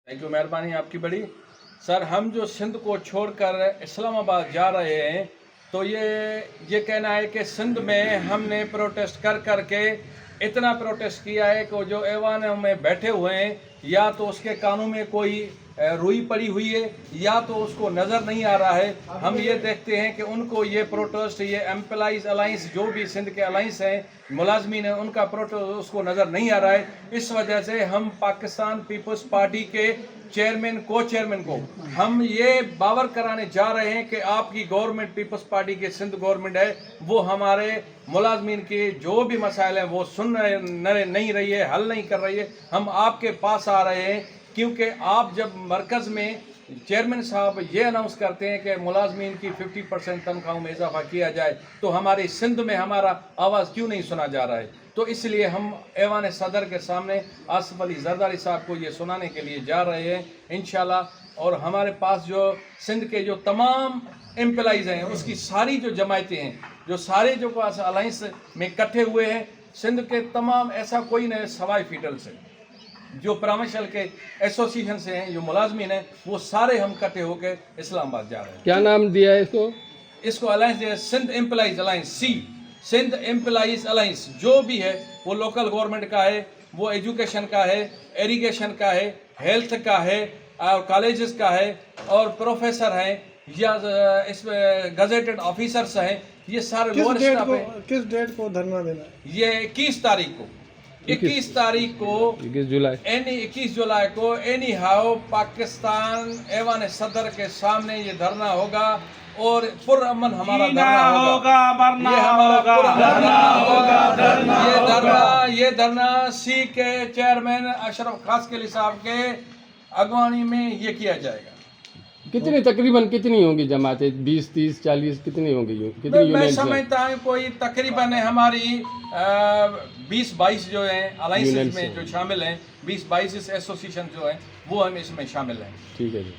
Thank you, मेहरबानी आपकी बड़ी। सर, हम जो सिंध को छोड़कर इस्लामाबाद जा रहे हैं तो ये कहना है कि सिंध में हमने प्रोटेस्ट कर करके इतना प्रोटेस्ट किया है कि जो ऐवानों में बैठे हुए हैं या तो उसके कानों में कोई रुई पड़ी हुई है या तो उसको नज़र नहीं आ रहा है। हम ये देखते हैं कि उनको ये प्रोटेस्ट, ये एम्प्लॉइज़ अलाइंस जो भी सिंध के अलाइंस हैं, मुलाजमीन हैं, उनका प्रोटेस्ट उसको नज़र नहीं आ रहा है। इस वजह से हम पाकिस्तान पीपल्स पार्टी के चेयरमैन को चेयरमैन को हम ये बावर कराने जा रहे हैं कि आपकी गवर्नमेंट, पीपल्स पार्टी की सिंध गवर्नमेंट है, वो हमारे मुलाजमीन के जो भी मसाइल हैं वो सुन नहीं रही है, हल नहीं कर रही है। हम आपके पास आ रहे हैं क्योंकि आप जब मरकज़ में चेयरमैन साहब ये अनाउंस करते हैं कि मुलाजमीन की 50% तनख्वाहों में इजाफा किया जाए, तो हमारी सिंध में हमारा आवाज़ क्यों नहीं सुना जा रहा है? तो इसलिए हम ऐवान सदर के सामने आसिफ अली जरदारी साहब को ये सुनाने के लिए जा रहे हैं इंशाल्लाह। और हमारे पास जो सिंध के जो तमाम एम्प्लॉइज़ हैं, उसकी सारी जो जमायतें हैं, जो सारे जो पास अलाइंस में इकट्ठे हुए हैं, सिंध के तमाम, ऐसा कोई नहीं सवाई फीडल से, जो परामर्शल के एसोसिएशन से हैं, जो मुलाजमीन हैं, वो सारे हम इकट्ठे होकर इस्लामाबाद जा रहे हैं। क्या नाम दिया है इसको अलायंस है Sindh employees alliance, Sindh employees alliance. जो भी है वो लोकल गवर्नमेंट का है, वो एजुकेशन का है, इरिगेशन का है, हेल्थ का है, और कॉलेजेस का है, और प्रोफेसर हैं या इसमें गजेटेड ऑफिसर्स हैं, ये सारे लोअर स्टाफ हैं। किस डेट को धरना देना है? ये 21 तारीख को 21 जुलाई को एनी हाउ पाकिस्तान ऐवान सदर के सामने ये धरना होगा और पुरअमन हमारा धरना होगा। ये हमारा पुरअमन होगा। ये धरना सी के चेयरमैन अशरफ खासकेली साहब के अगवानी में ये किया जाएगा। तकरीबन कितनी होंगी जमातें? 20, 30, 40 कितनी होंगी? मैं समझता हूँ कोई तकरीबन हमारी 20-22 जो हैं अलाइंसेस में जो शामिल हैं, 20-22 एसोसिएशन जो हैं वो हम इसमें शामिल हैं। ठीक है जी।